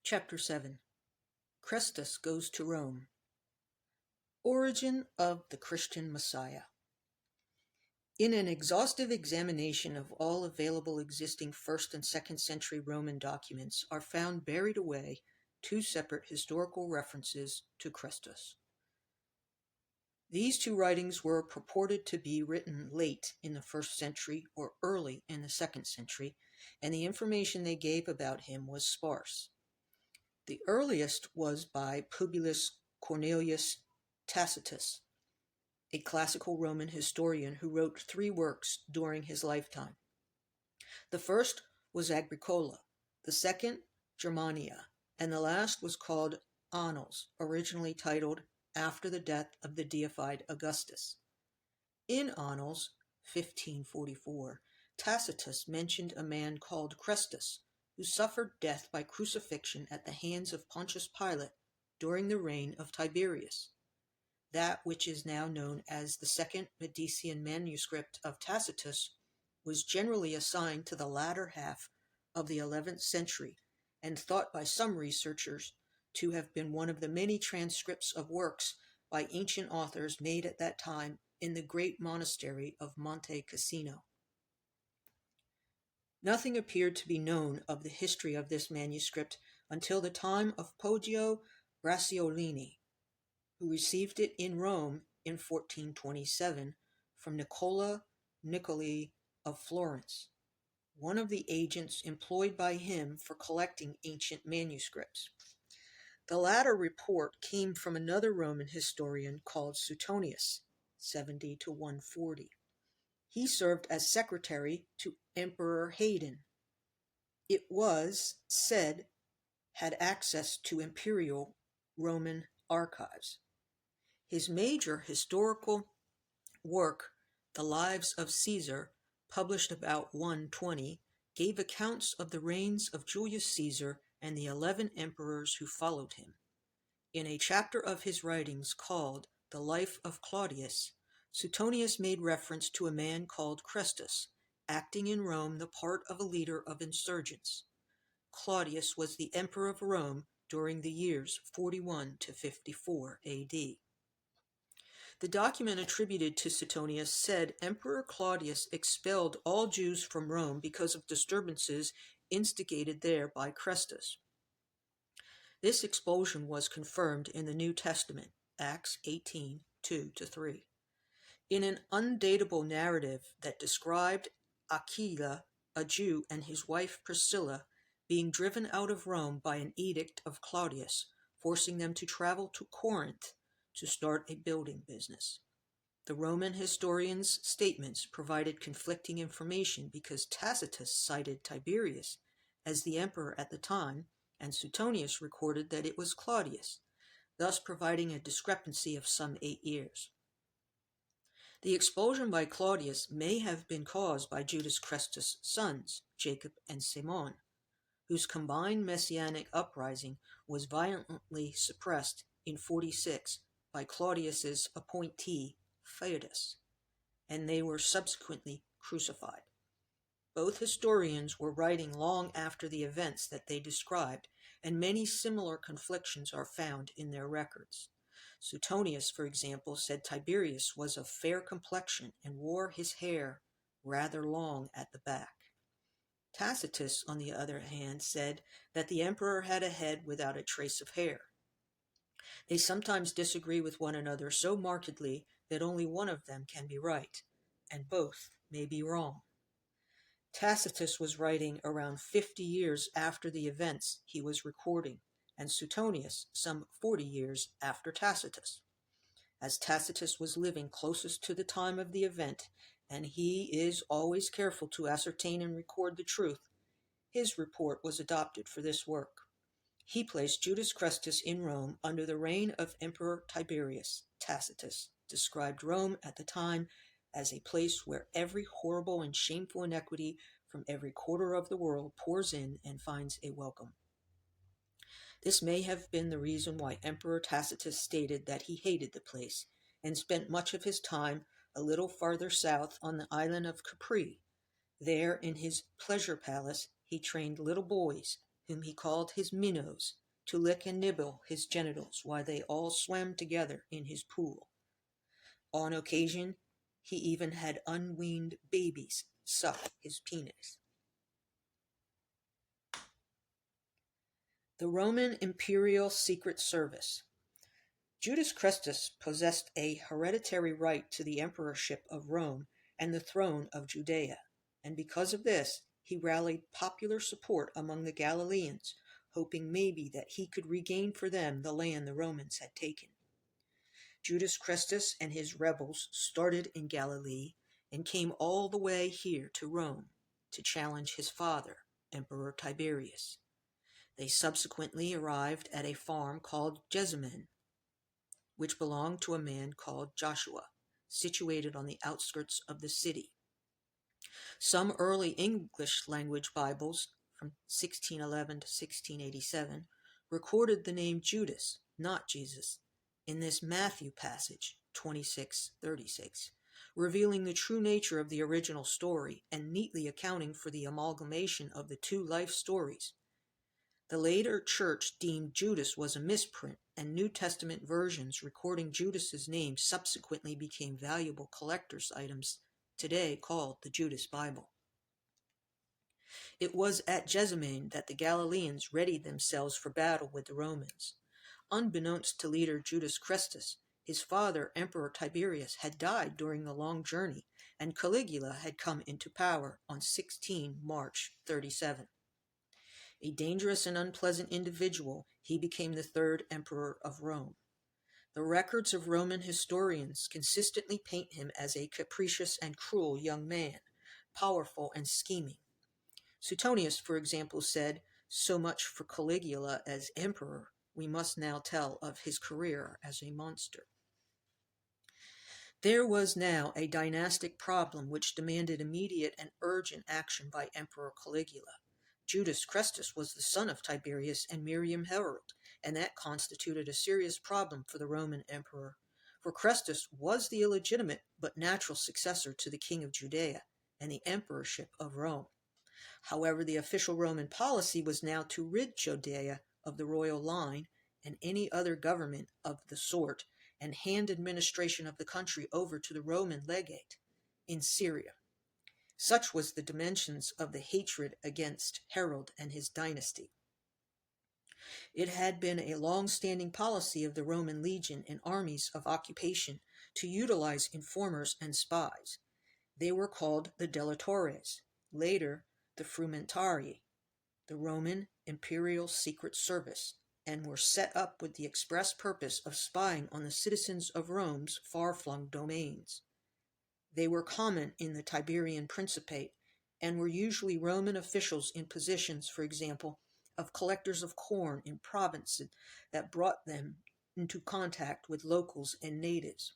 Chapter 7. Chrestus Goes to Rome. Origin of the Christian Messiah. In an exhaustive examination of all available existing 1st and 2nd century Roman documents are found buried away two separate historical references to Chrestus. These two writings were purported to be written late in the 1st century or early in the 2nd century, and the information they gave about him was sparse. The earliest was by Publius Cornelius Tacitus, a classical Roman historian who wrote 3 works during his lifetime. The first was Agricola, the second Germania, and the last was called Annals, originally titled after the death of the deified Augustus. In Annals, 1544, Tacitus mentioned a man called Chrestus, who suffered death by crucifixion at the hands of Pontius Pilate during the reign of Tiberius. That which is now known as the Second Medician manuscript of Tacitus was generally assigned to the latter half of the 11th century and thought by some researchers to have been one of the many transcripts of works by ancient authors made at that time in the great monastery of Monte Cassino. Nothing appeared to be known of the history of this manuscript until the time of Poggio Bracciolini, who received it in Rome in 1427 from Nicola Niccoli of Florence, one of the agents employed by him for collecting ancient manuscripts. The latter report came from another Roman historian called Suetonius, 70 to 140. He served as secretary to Emperor Hadrian. It was said had access to imperial Roman archives. His major historical work, The Lives of Caesar, published about 120, gave accounts of the reigns of Julius Caesar and the 11 emperors who followed him. In a chapter of his writings called The Life of Claudius, Suetonius made reference to a man called Chrestus, acting in Rome the part of a leader of insurgents. Claudius was the emperor of Rome during the years 41 to 54 A.D. The document attributed to Suetonius said Emperor Claudius expelled all Jews from Rome because of disturbances instigated there by Chrestus. This expulsion was confirmed in the New Testament, Acts 18, 2-3. In an undatable narrative that described Aquila, a Jew, and his wife Priscilla being driven out of Rome by an edict of Claudius, forcing them to travel to Corinth to start a building business. The Roman historians' statements provided conflicting information because Tacitus cited Tiberius as the emperor at the time, and Suetonius recorded that it was Claudius, thus providing a discrepancy of some 8 years. The expulsion by Claudius may have been caused by Judas Chrestus' sons, Jacob and Simon, whose combined messianic uprising was violently suppressed in 46 by Claudius's appointee, Foedus, and they were subsequently crucified. Both historians were writing long after the events that they described, and many similar conflictions are found in their records. Suetonius, for example, said Tiberius was of fair complexion and wore his hair rather long at the back. Tacitus, on the other hand, said that the emperor had a head without a trace of hair. They sometimes disagree with one another so markedly that only one of them can be right, and both may be wrong. Tacitus was writing around 50 years after the events he was recording, and Suetonius some 40 years after Tacitus. As Tacitus was living closest to the time of the event, and he is always careful to ascertain and record the truth, his report was adopted for this work. He placed Judas Chrestus in Rome under the reign of Emperor Tiberius. Tacitus described Rome at the time as a place where every horrible and shameful iniquity from every quarter of the world pours in and finds a welcome. This may have been the reason why Emperor Tacitus stated that he hated the place and spent much of his time a little farther south on the island of Capri. There, in his pleasure palace, he trained little boys, whom he called his minnows, to lick and nibble his genitals while they all swam together in his pool. On occasion, he even had unweaned babies suck his penis. The Roman Imperial Secret Service. Judas Christus possessed a hereditary right to the emperorship of Rome and the throne of Judea, and because of this, he rallied popular support among the Galileans, hoping maybe that he could regain for them the land the Romans had taken. Judas Christus and his rebels started in Galilee and came all the way here to Rome to challenge his father, Emperor Tiberius. They subsequently arrived at a farm called Jessamine, which belonged to a man called Joshua, situated on the outskirts of the city. Some early English-language Bibles, from 1611 to 1687, recorded the name Judas, not Jesus, in this Matthew passage, 26:36, revealing the true nature of the original story and neatly accounting for the amalgamation of the two life stories. The later church deemed Judas was a misprint, and New Testament versions recording Judas's name subsequently became valuable collector's items, today called the Judas Bible. It was at Jessamine that the Galileans readied themselves for battle with the Romans. Unbeknownst to leader Judas Christus, his father, Emperor Tiberius, had died during the long journey, and Caligula had come into power on 16 March 37. A dangerous and unpleasant individual, he became the third emperor of Rome. The records of Roman historians consistently paint him as a capricious and cruel young man, powerful and scheming. Suetonius, for example, said, "So much for Caligula as emperor, we must now tell of his career as a monster." There was now a dynastic problem which demanded immediate and urgent action by Emperor Caligula. Judas Christus was the son of Tiberius and Miriam Herod, and that constituted a serious problem for the Roman emperor, for Christus was the illegitimate but natural successor to the king of Judea and the emperorship of Rome. However, the official Roman policy was now to rid Judea of the royal line and any other government of the sort, and hand administration of the country over to the Roman legate in Syria. Such was the dimensions of the hatred against Herod and his dynasty. It had been a long-standing policy of the Roman legion and armies of occupation to utilize informers and spies. They were called the delatores, later the frumentarii, the Roman Imperial Secret Service, and were set up with the express purpose of spying on the citizens of Rome's far-flung domains. They were common in the Tiberian Principate and were usually Roman officials in positions, for example, of collectors of corn in provinces that brought them into contact with locals and natives.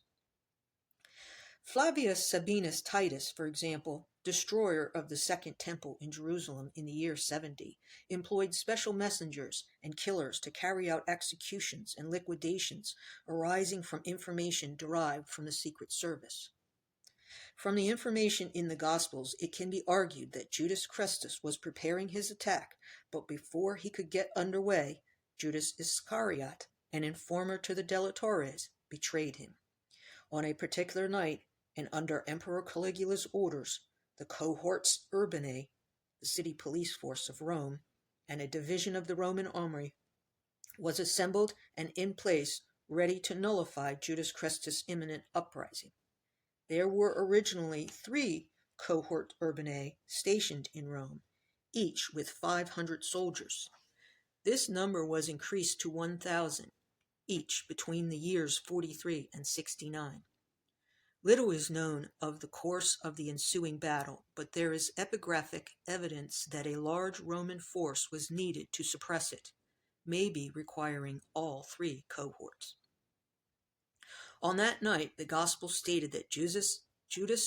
Flavius Sabinus Titus, for example, destroyer of the Second Temple in Jerusalem in the year 70, employed special messengers and killers to carry out executions and liquidations arising from information derived from the Secret Service. From the information in the Gospels, it can be argued that Judas Christus was preparing his attack, but before he could get underway, Judas Iscariot, an informer to the delatores, betrayed him. On a particular night, and under Emperor Caligula's orders, the cohorts urbanae, the city police force of Rome, and a division of the Roman army, was assembled and in place, ready to nullify Judas Christus' imminent uprising. There were originally 3 cohort urbanae stationed in Rome, each with 500 soldiers. This number was increased to 1,000, each between the years 43 and 69. Little is known of the course of the ensuing battle, but there is epigraphic evidence that a large Roman force was needed to suppress it, maybe requiring all 3 cohorts. On that night, the Gospel stated that Judas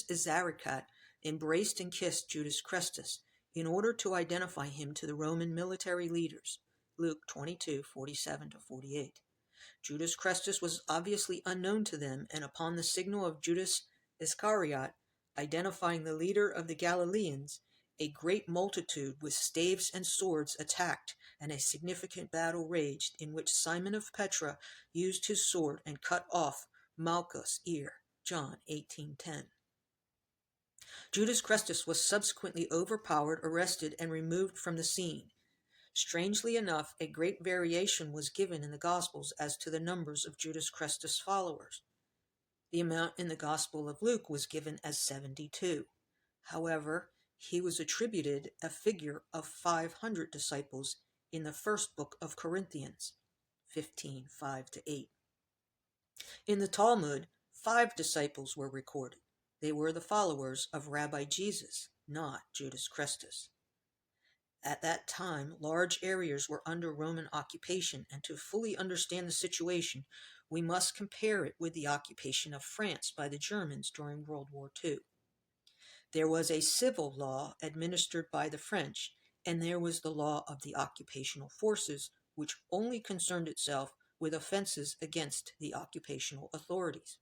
Iscariot embraced and kissed Judas Christus in order to identify him to the Roman military leaders, Luke 22:47-48. Judas Christus was obviously unknown to them, and upon the signal of Judas Iscariot identifying the leader of the Galileans, a great multitude with staves and swords attacked, and a significant battle raged, in which Simon of Petra used his sword and cut off Malchus' ear. John 18:10. Judas Christus was subsequently overpowered, arrested, and removed from the scene. Strangely enough, a great variation was given in the Gospels as to the numbers of Judas Christus' followers. The amount in the Gospel of Luke was given as 72. However, he was attributed a figure of 500 disciples in the first book of Corinthians, 15:5-8. In the Talmud, 5 disciples were recorded. They were the followers of Rabbi Jesus, not Judas Christus. At that time, large areas were under Roman occupation, and to fully understand the situation, we must compare it with the occupation of France by the Germans during World War II. There was a civil law administered by the French, and there was the law of the occupational forces, which only concerned itself with offenses against the occupational authorities.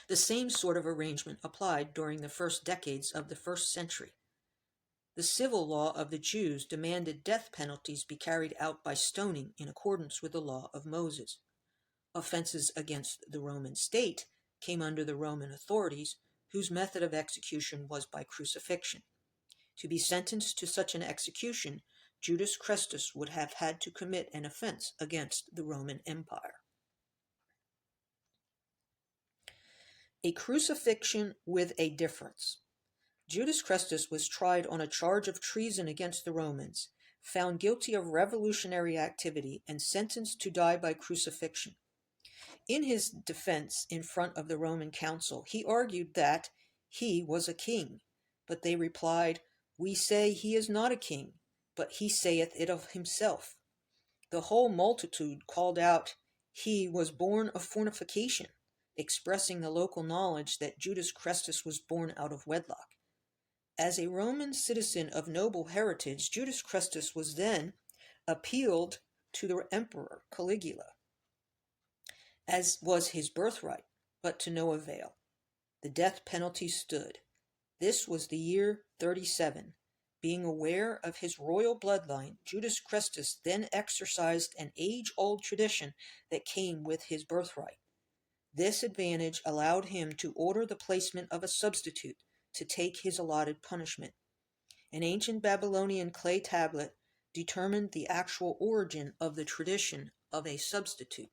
The same sort of arrangement applied during the first decades of the first century. The civil law of the Jews demanded death penalties be carried out by stoning in accordance with the law of Moses. Offenses against the Roman state came under the Roman authorities, whose method of execution was by crucifixion. To be sentenced to such an execution, Judas Christus would have had to commit an offense against the Roman Empire. A crucifixion with a difference. Judas Christus was tried on a charge of treason against the Romans, found guilty of revolutionary activity, and sentenced to die by crucifixion. In his defense in front of the Roman council, he argued that he was a king, but they replied, "We say he is not a king, but he saith it of himself." The whole multitude called out, "He was born of fornication," expressing the local knowledge that Judas Christus was born out of wedlock. As a Roman citizen of noble heritage, Judas Christus was then appealed to the emperor Caligula, as was his birthright, but to no avail. The death penalty stood. This was the year 37. Being aware of his royal bloodline, Judas Christus then exercised an age-old tradition that came with his birthright. This advantage allowed him to order the placement of a substitute to take his allotted punishment. An ancient Babylonian clay tablet determined the actual origin of the tradition of a substitute.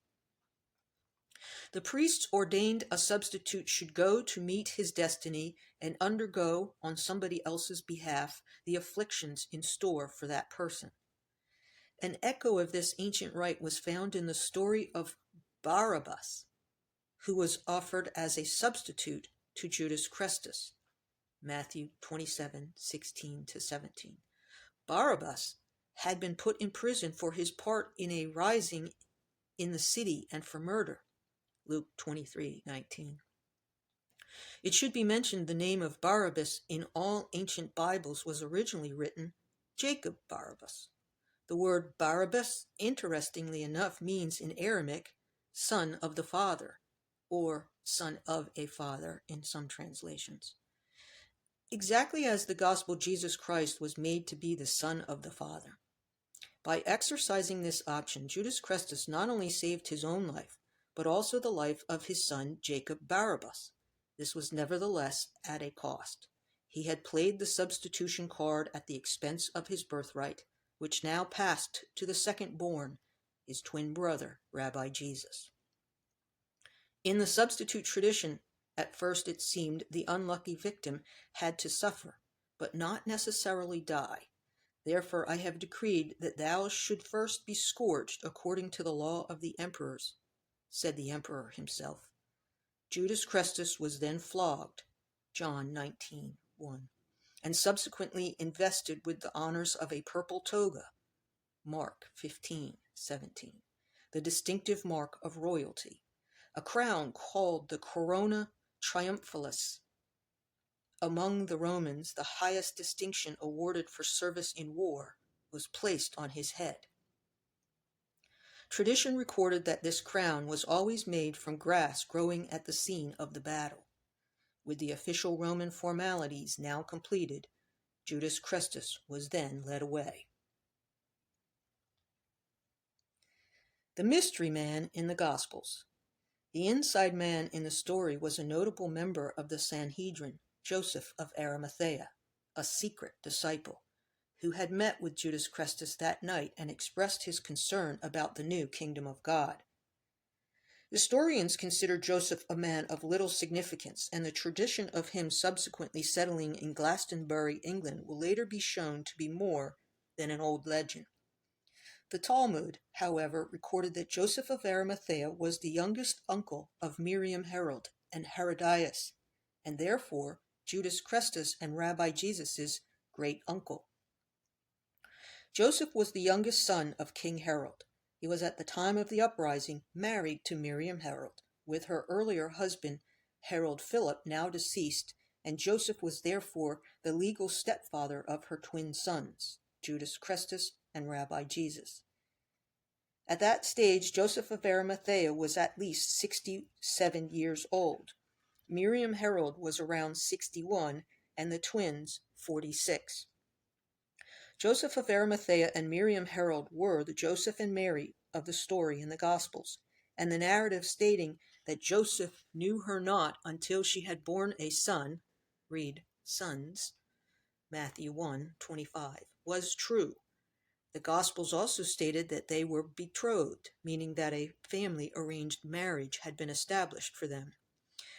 The priests ordained a substitute should go to meet his destiny and undergo, on somebody else's behalf, the afflictions in store for that person. An echo of this ancient rite was found in the story of Barabbas, who was offered as a substitute to Judas Christus. Matthew 27:16-17. Barabbas had been put in prison for his part in a rising in the city and for murder. Luke 23:19. It should be mentioned the name of Barabbas in all ancient Bibles was originally written Jacob Barabbas. The word Barabbas, interestingly enough, means in Aramaic, son of the father, or son of a father in some translations. Exactly as the gospel Jesus Christ was made to be the Son of the Father. By exercising this option, Judas Christus not only saved his own life, but also the life of his son Jacob Barabbas. This was nevertheless at a cost. He had played the substitution card at the expense of his birthright, which now passed to the second born, his twin brother, Rabbi Jesus. In the substitute tradition, at first it seemed the unlucky victim had to suffer, but not necessarily die. Therefore I have decreed that thou should first be scourged according to the law of the emperors, said the emperor himself. Judas Christus was then flogged, John 19:1, and subsequently invested with the honors of a purple toga, Mark 15:17, the distinctive mark of royalty. A crown called the Corona Triumphalis. Among the Romans, the highest distinction awarded for service in war was placed on his head. Tradition recorded that this crown was always made from grass growing at the scene of the battle. With the official Roman formalities now completed, Judas Christus was then led away. The mystery man in the Gospels. The inside man in the story was a notable member of the Sanhedrin, Joseph of Arimathea, a secret disciple, who had met with Judas Christus that night and expressed his concern about the new kingdom of God. Historians consider Joseph a man of little significance, and the tradition of him subsequently settling in Glastonbury, England, will later be shown to be more than an old legend. The Talmud, however, recorded that Joseph of Arimathea was the youngest uncle of Miriam Herod and Herodias, and therefore Judas Christus and Rabbi Jesus' great uncle. Joseph was the youngest son of King Herod. He was at the time of the uprising married to Miriam Herod, with her earlier husband Herod Philip, now deceased, and Joseph was therefore the legal stepfather of her twin sons, Judas Christus and Rabbi Jesus. At that stage, Joseph of Arimathea was at least 67 years old. Miriam Herod was around 61, and the twins 46. Joseph of Arimathea and Miriam Herod were the Joseph and Mary of the story in the Gospels, and the narrative stating that Joseph knew her not until she had borne a son, read sons, Matthew 1:25, was true. The Gospels also stated that they were betrothed, meaning that a family-arranged marriage had been established for them.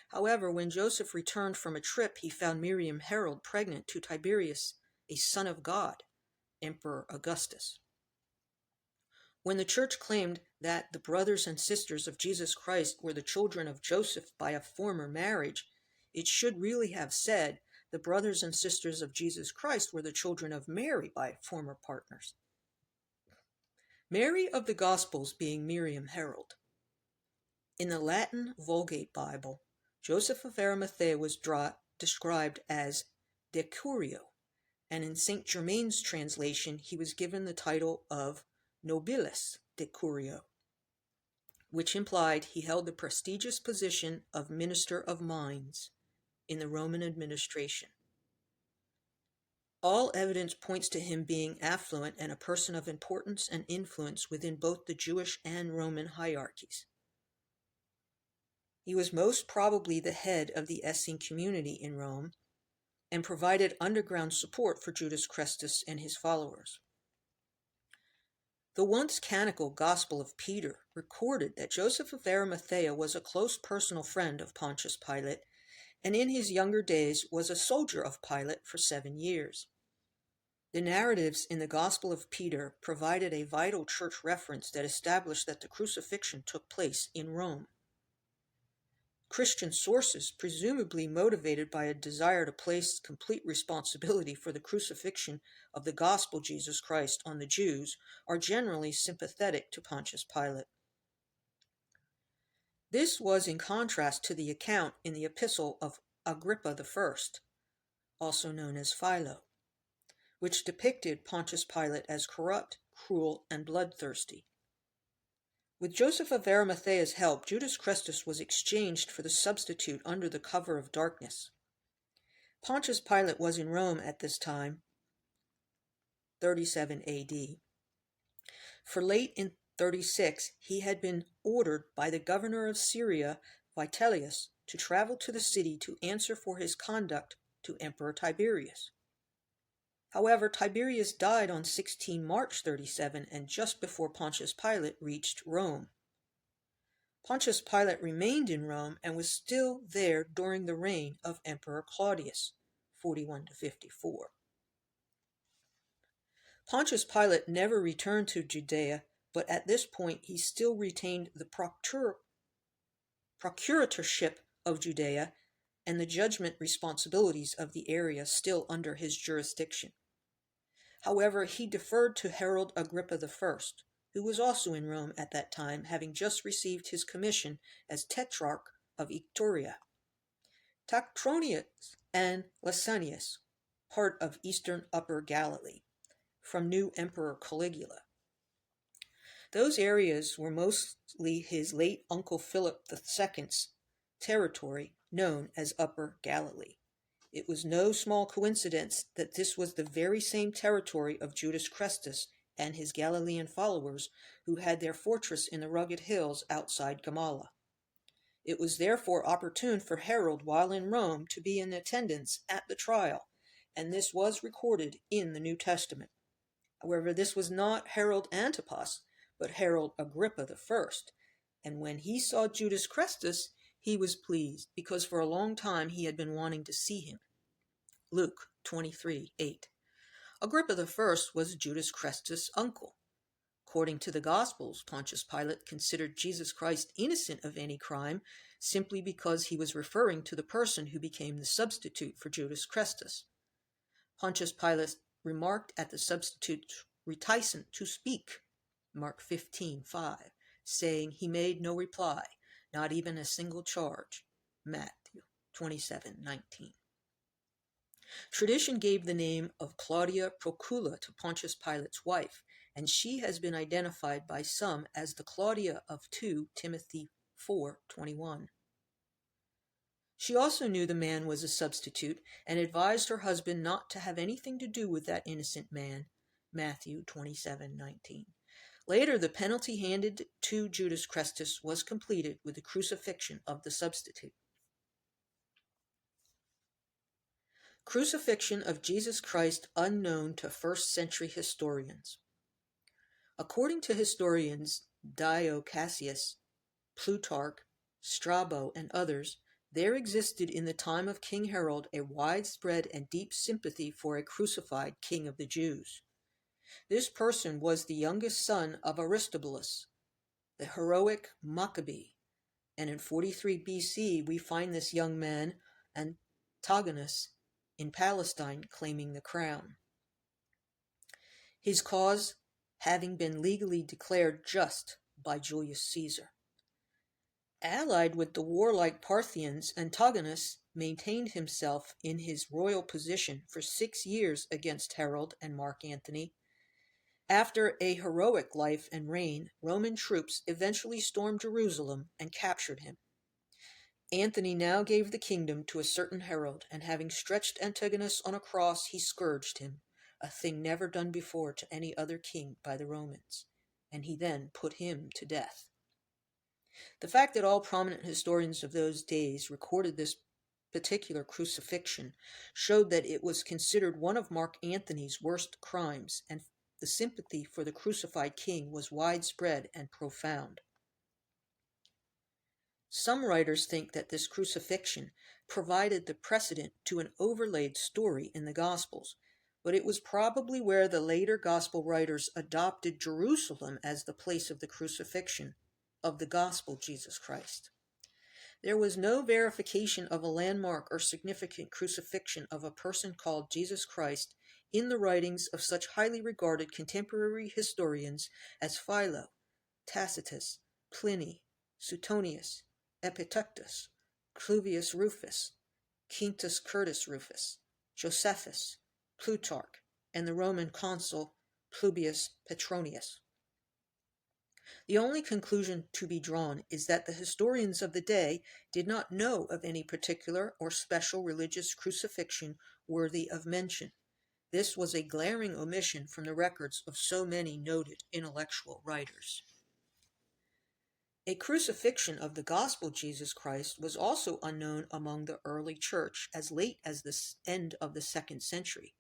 However, when Joseph returned from a trip, he found Miriam Herod pregnant to Tiberius, a son of God, Emperor Augustus. When the Church claimed that the brothers and sisters of Jesus Christ were the children of Joseph by a former marriage, it should really have said the brothers and sisters of Jesus Christ were the children of Mary by former partners. Mary of the Gospels being Miriam Herod. In the Latin Vulgate Bible, Joseph of Arimathea was described as decurio, and in St. Germain's translation he was given the title of nobilis decurio, which implied he held the prestigious position of minister of mines in the Roman administration. All evidence points to him being affluent and a person of importance and influence within both the Jewish and Roman hierarchies. He was most probably the head of the Essene community in Rome and provided underground support for Judas Christus and his followers. The once canonical Gospel of Peter recorded that Joseph of Arimathea was a close personal friend of Pontius Pilate, and in his younger days was a soldier of Pilate for 7 years. The narratives in the Gospel of Peter provided a vital church reference that established that the crucifixion took place in Rome. Christian sources, presumably motivated by a desire to place complete responsibility for the crucifixion of the gospel Jesus Christ on the Jews, are generally sympathetic to Pontius Pilate. This was in contrast to the account in the epistle of Agrippa I, also known as Philo, which depicted Pontius Pilate as corrupt, cruel, and bloodthirsty. With Joseph of Arimathea's help, Judas Christus was exchanged for the substitute under the cover of darkness. Pontius Pilate was in Rome at this time, 37 AD. For late in 36, he had been ordered by the governor of Syria, Vitellius, to travel to the city to answer for his conduct to Emperor Tiberius. However, Tiberius died on 16 March 37 and just before Pontius Pilate reached Rome. Pontius Pilate remained in Rome and was still there during the reign of Emperor Claudius, 41-54. Pontius Pilate never returned to Judea, but at this point he still retained the procuratorship of Judea and the judgment responsibilities of the area still under his jurisdiction. However, he deferred to Herod Agrippa I, who was also in Rome at that time, having just received his commission as Tetrarch of Iturea. Tactronius and Lysanias, part of eastern Upper Galilee, from new Emperor Caligula. Those areas were mostly his late uncle Philip II's territory, known as Upper Galilee. It was no small coincidence that this was the very same territory of Judas Chrestus and his Galilean followers who had their fortress in the rugged hills outside Gamala. It was therefore opportune for Herod, while in Rome, to be in attendance at the trial, and this was recorded in the New Testament. However, this was not Herod Antipas, but Herod Agrippa I, and when he saw Judas Chrestus, he was pleased, because for a long time he had been wanting to see him. Luke 23:8. Agrippa I was Judas Chrestus' uncle. According to the Gospels, Pontius Pilate considered Jesus Christ innocent of any crime simply because he was referring to the person who became the substitute for Judas Chrestus. Pontius Pilate remarked at the substitute's reticent to speak, Mark 15:5, saying he made no reply, not even a single charge, Matthew 27:19. Tradition gave the name of Claudia Procula to Pontius Pilate's wife, and she has been identified by some as the Claudia of 2 Timothy 4:21. She also knew the man was a substitute and advised her husband not to have anything to do with that innocent man, Matthew 27:19. Later, the penalty handed to Judas Chrestus was completed with the crucifixion of the substitute. Crucifixion of Jesus Christ unknown to first-century historians. According to historians Dio Cassius, Plutarch, Strabo, and others, there existed in the time of King Herod a widespread and deep sympathy for a crucified king of the Jews. This person was the youngest son of Aristobulus, the heroic Maccabee, and in 43 BC we find this young man, Antigonus, in Palestine claiming the crown. His cause having been legally declared just by Julius Caesar. Allied with the warlike Parthians, Antigonus maintained himself in his royal position for 6 years against Herod and Mark Antony. After a heroic life and reign, Roman troops eventually stormed Jerusalem and captured him. Antony now gave the kingdom to a certain Herod, and having stretched Antigonus on a cross, he scourged him, a thing never done before to any other king by the Romans, and he then put him to death. The fact that all prominent historians of those days recorded this particular crucifixion showed that it was considered one of Mark Antony's worst crimes, and the sympathy for the crucified king was widespread and profound. Some writers think that this crucifixion provided the precedent to an overlaid story in the Gospels, but it was probably where the later Gospel writers adopted Jerusalem as the place of the crucifixion of the Gospel Jesus Christ. There was no verification of a landmark or significant crucifixion of a person called Jesus Christ in the writings of such highly regarded contemporary historians as Philo, Tacitus, Pliny, Suetonius, Epictetus, Cluvius Rufus, Quintus Curtius Rufus, Josephus, Plutarch, and the Roman consul Publius Petronius. The only conclusion to be drawn is that the historians of the day did not know of any particular or special religious crucifixion worthy of mention. This was a glaring omission from the records of so many noted intellectual writers. A crucifixion of the Gospel Jesus Christ was also unknown among the early church as late as the end of the 2nd century.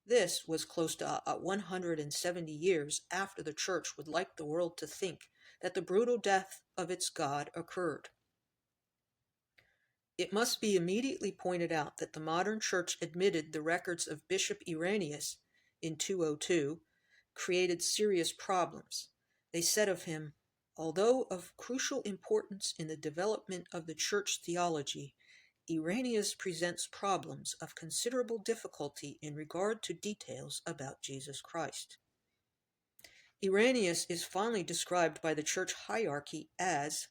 This was close to 170 years after the church would like the world to think that the brutal death of its God occurred. It must be immediately pointed out that the modern church admitted the records of Bishop Irenaeus in 202 created serious problems. They said of him, "Although of crucial importance in the development of the church theology, Irenaeus presents problems of considerable difficulty in regard to details about Jesus Christ." Irenaeus is fondly described by the church hierarchy as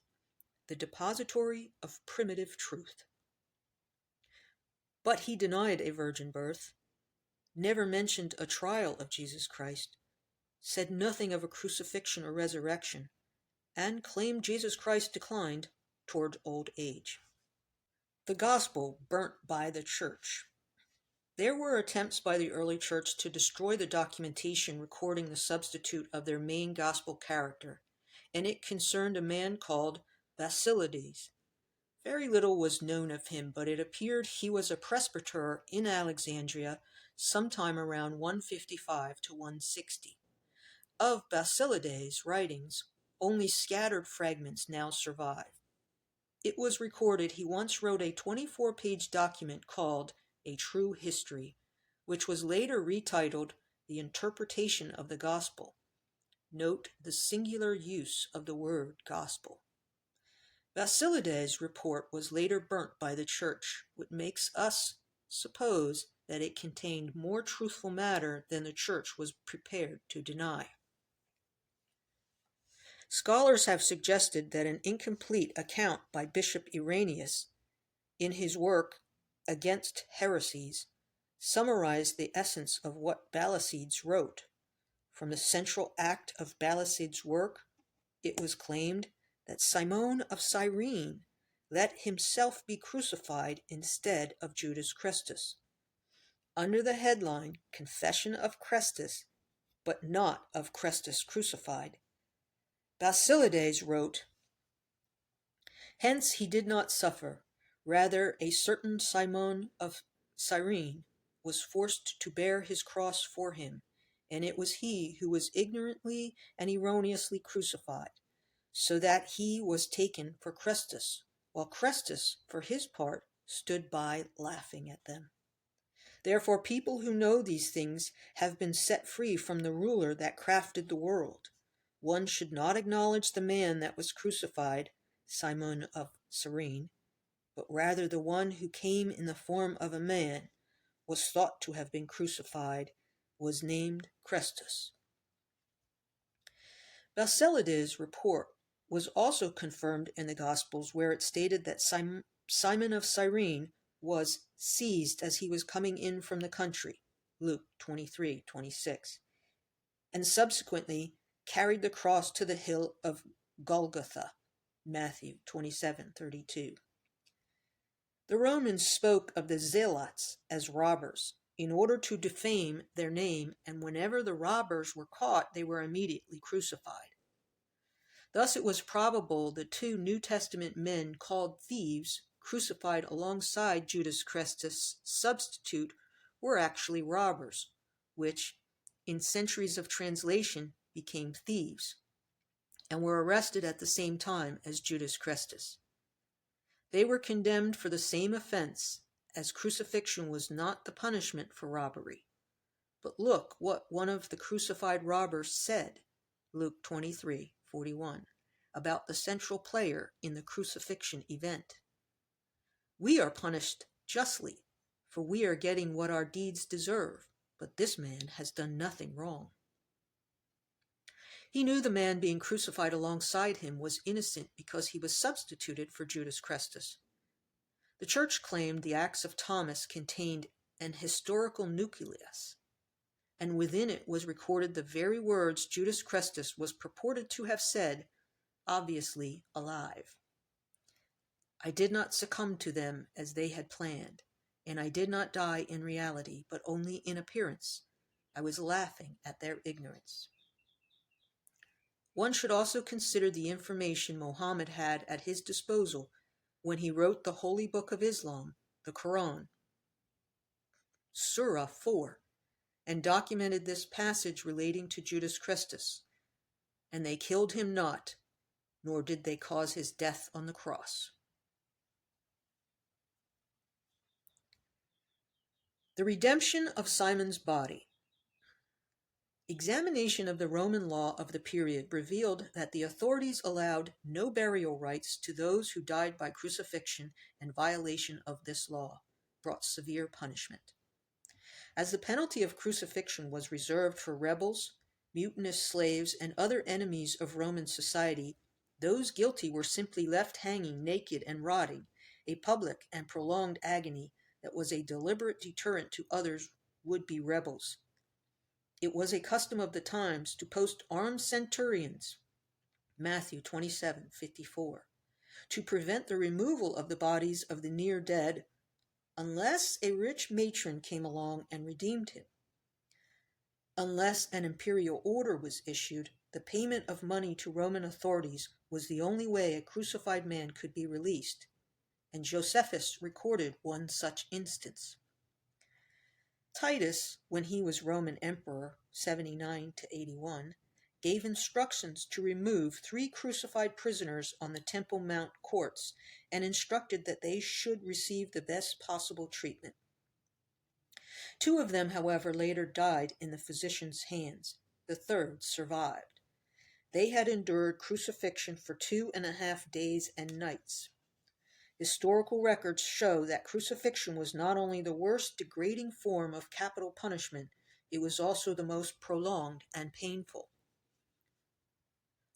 the depository of primitive truth. But he denied a virgin birth, never mentioned a trial of Jesus Christ, said nothing of a crucifixion or resurrection, and claimed Jesus Christ declined toward old age. The Gospel burnt by the church. There were attempts by the early church to destroy the documentation recording the substitute of their main gospel character, and it concerned a man called Basilides. Very little was known of him, but it appeared he was a presbyter in Alexandria sometime around 155 to 160. Of Basilides' writings, only scattered fragments now survive. It was recorded he once wrote a 24-page document called A True History, which was later retitled The Interpretation of the Gospel. Note the singular use of the word gospel. Basilides' report was later burnt by the church, which makes us suppose that it contained more truthful matter than the church was prepared to deny. Scholars have suggested that an incomplete account by Bishop Irenaeus, in his work Against Heresies, summarized the essence of what Basilides wrote. From the central act of Basilides' work, it was claimed that Simon of Cyrene let himself be crucified instead of Judas Christus, under the headline Confession of Christus, but not of Christus crucified. Basilides wrote, "Hence he did not suffer, rather a certain Simon of Cyrene was forced to bear his cross for him, and it was he who was ignorantly and erroneously crucified, so that he was taken for Christus, while Christus, for his part, stood by laughing at them. Therefore people who know these things have been set free from the ruler that crafted the world. One should not acknowledge the man that was crucified, Simon of Cyrene, but rather the one who came in the form of a man, was thought to have been crucified, was named Christus." Basilides' report was also confirmed in the Gospels, where it stated that Simon of Cyrene was seized as he was coming in from the country, Luke 23:26, and subsequently carried the cross to the hill of Golgotha, Matthew 27:32. The Romans spoke of the zealots as robbers, in order to defame their name, and whenever the robbers were caught, they were immediately crucified. Thus it was probable the two New Testament men called thieves, crucified alongside Judas Christus' substitute, were actually robbers, which, in centuries of translation, became thieves, and were arrested at the same time as Judas Christus. They were condemned for the same offense, as crucifixion was not the punishment for robbery. But look what one of the crucified robbers said, Luke 23:41, about the central player in the crucifixion event. "We are punished justly, for we are getting what our deeds deserve, but this man has done nothing wrong." He knew the man being crucified alongside him was innocent because he was substituted for Judas Christus. The church claimed the Acts of Thomas contained an historical nucleus, and within it was recorded the very words Judas Christus was purported to have said, obviously alive. "I did not succumb to them as they had planned, and I did not die in reality, but only in appearance. I was laughing at their ignorance." One should also consider the information Muhammad had at his disposal when he wrote the Holy Book of Islam, the Quran, Surah 4, and documented this passage relating to Judas Christus. "And they killed him not, nor did they cause his death on the cross." The redemption of Simon's body. Examination of the Roman law of the period revealed that the authorities allowed no burial rites to those who died by crucifixion, and violation of this law brought severe punishment. As the penalty of crucifixion was reserved for rebels, mutinous slaves, and other enemies of Roman society, those guilty were simply left hanging naked and rotting, a public and prolonged agony that was a deliberate deterrent to others would-be rebels. It was a custom of the times to post armed centurions, Matthew 27:54, to prevent the removal of the bodies of the near dead unless a rich matron came along and redeemed him. Unless an imperial order was issued, the payment of money to Roman authorities was the only way a crucified man could be released, and Josephus recorded one such instance. Titus, when he was Roman emperor, 79 to 81, gave instructions to remove 3 crucified prisoners on the Temple Mount courts and instructed that they should receive the best possible treatment. 2 of them, however, later died in the physician's hands. The third survived. They had endured crucifixion for 2.5 days and nights. Historical records show that crucifixion was not only the worst degrading form of capital punishment, it was also the most prolonged and painful.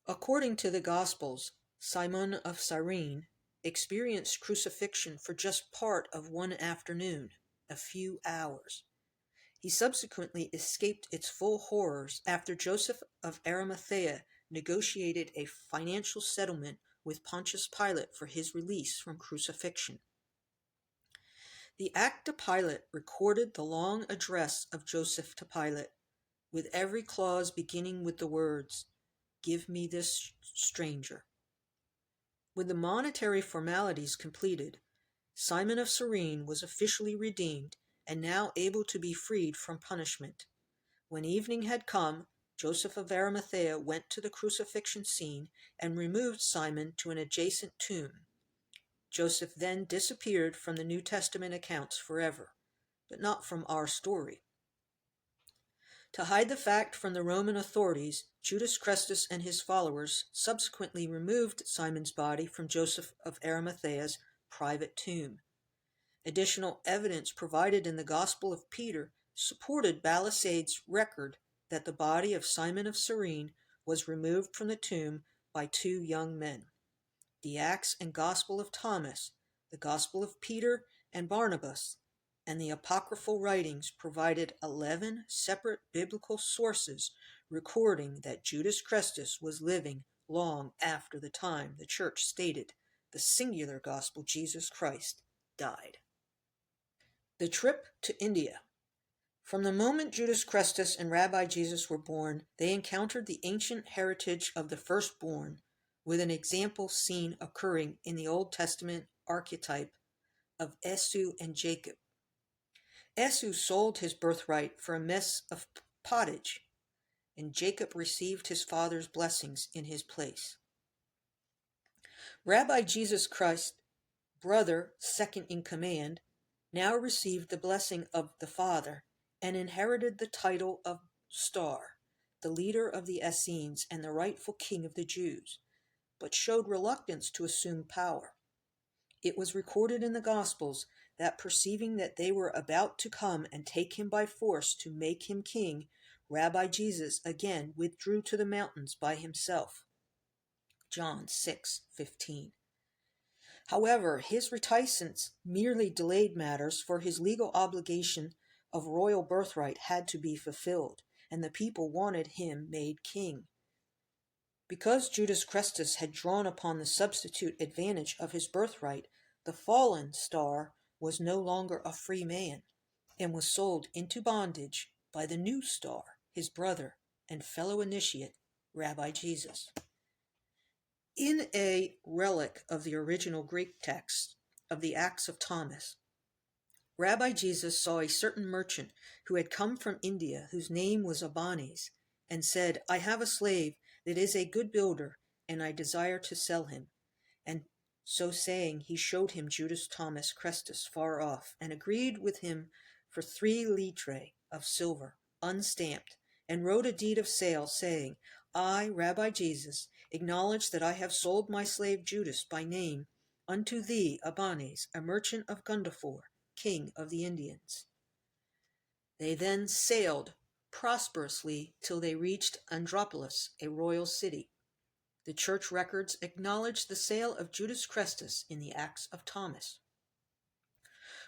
According to the Gospels, Simon of Cyrene experienced crucifixion for just part of one afternoon, a few hours. He subsequently escaped its full horrors after Joseph of Arimathea negotiated a financial settlement with Pontius Pilate for his release from crucifixion. The Act to Pilate recorded the long address of Joseph to Pilate, with every clause beginning with the words, "Give me this stranger." With the monetary formalities completed, Simon of Cyrene was officially redeemed and now able to be freed from punishment. When evening had come, Joseph of Arimathea went to the crucifixion scene and removed Simon to an adjacent tomb. Joseph then disappeared from the New Testament accounts forever, but not from our story. To hide the fact from the Roman authorities, Judas Chrestus and his followers subsequently removed Simon's body from Joseph of Arimathea's private tomb. Additional evidence provided in the Gospel of Peter supported Balisade's record that the body of Simon of Cyrene was removed from the tomb by 2 young men. The Acts and Gospel of Thomas, the Gospel of Peter and Barnabas, and the apocryphal writings provided 11 separate biblical sources recording that Judas Chrestus was living long after the time the Church stated the singular gospel Jesus Christ died. The trip to India. From the moment Judas Chrestus and Rabbi Jesus were born, they encountered the ancient heritage of the firstborn, with an example seen occurring in the Old Testament archetype of Esau and Jacob. Esau sold his birthright for a mess of pottage, and Jacob received his father's blessings in his place. Rabbi Jesus Christ, brother second in command, now received the blessing of the Father and inherited the title of Star, the leader of the Essenes and the rightful king of the Jews, but showed reluctance to assume power. It was recorded in the Gospels that perceiving that they were about to come and take him by force to make him king, Rabbi Jesus again withdrew to the mountains by himself. John 6:15. However, his reticence merely delayed matters, for his legal obligation of royal birthright had to be fulfilled, and the people wanted him made king. Because Judas Chrestus had drawn upon the substitute advantage of his birthright, the fallen Star was no longer a free man, and was sold into bondage by the new Star, his brother and fellow initiate, Rabbi Jesus. In a relic of the original Greek text of the Acts of Thomas, Rabbi Jesus saw a certain merchant who had come from India, whose name was Abanes, and said, "I have a slave that is a good builder, and I desire to sell him." And so saying, he showed him Judas Thomas Chrestus far off, and agreed with him for 3 litrae of silver, unstamped, and wrote a deed of sale, saying, "I, Rabbi Jesus, acknowledge that I have sold my slave Judas by name unto thee, Abanes, a merchant of Gundafor, king of the Indians." They then sailed prosperously till they reached Andropolis, a royal city. The church records acknowledge the sale of Judas Chrestus in the Acts of Thomas.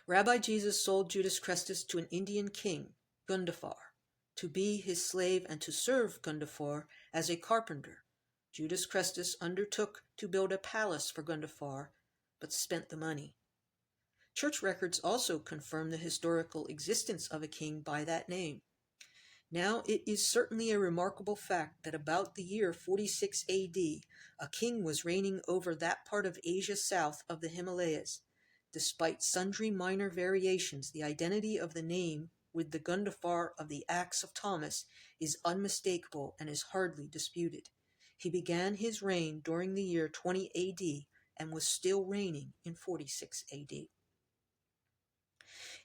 Rabbi Jesus sold Judas Chrestus to an Indian king, Gundafar, to be his slave and to serve Gundafar as a carpenter. Judas Chrestus undertook to build a palace for Gundafar, but spent the money. Church records also confirm the historical existence of a king by that name. Now it is certainly a remarkable fact that about the year 46 AD, a king was reigning over that part of Asia south of the Himalayas. Despite sundry minor variations, the identity of the name with the Gundafar of the Acts of Thomas is unmistakable and is hardly disputed. He began his reign during the year 20 AD and was still reigning in 46 AD.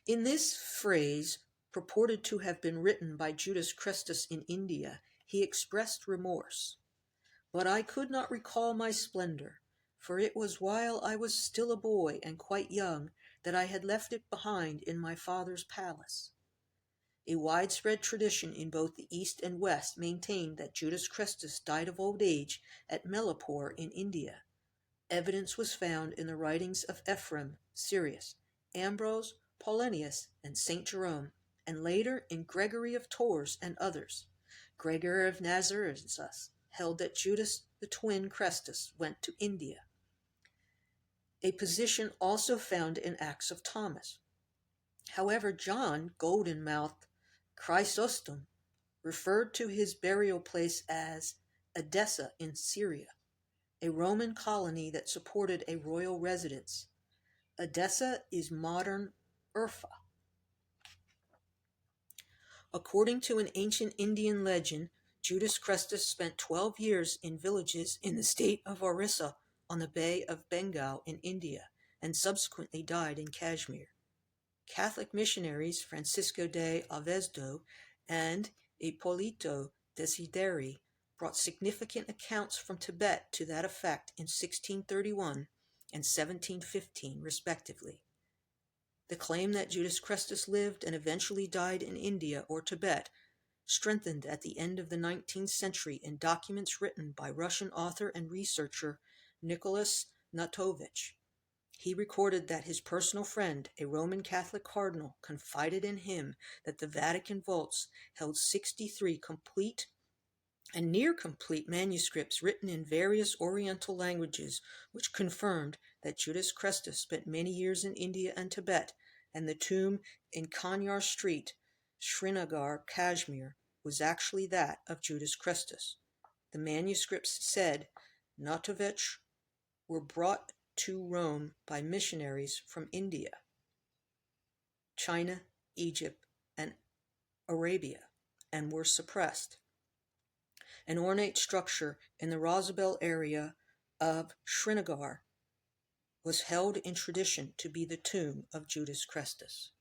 In this phrase, purported to have been written by Judas Christus in India, he expressed remorse. But I could not recall my splendor, for it was while I was still a boy and quite young that I had left it behind in my father's palace. A widespread tradition in both the East and West maintained that Judas Christus died of old age at Melapore in India. Evidence was found in the writings of Ephraim, Sirius, Ambrose, Paulinius, and St. Jerome, and later in Gregory of Tours and others. Gregory of Nazianzus held that Judas the twin Christus went to India, a position also found in Acts of Thomas. However, John Golden-mouthed Chrysostom referred to his burial place as Edessa in Syria, a Roman colony that supported a royal residence. Edessa is modern Urfa. According to an ancient Indian legend, Judas Christus spent 12 years in villages in the state of Orissa on the Bay of Bengal in India, and subsequently died in Kashmir. Catholic missionaries Francisco de Avezdo and Ippolito Desideri brought significant accounts from Tibet to that effect in 1631 and 1715, respectively. The claim that Judas Christus lived and eventually died in India or Tibet strengthened at the end of the 19th century in documents written by Russian author and researcher Nicholas Natovich. He recorded that his personal friend, a Roman Catholic cardinal, confided in him that the Vatican vaults held 63 complete and near-complete manuscripts written in various Oriental languages, which confirmed that Judas Christus spent many years in India and Tibet, and the tomb in Kanyar Street, Srinagar, Kashmir, was actually that of Judas Christus. The manuscripts said Natovich were brought to Rome by missionaries from India, China, Egypt, and Arabia, and were suppressed. An ornate structure in the Rosabelle area of Srinagar was held in tradition to be the tomb of Judas Christus.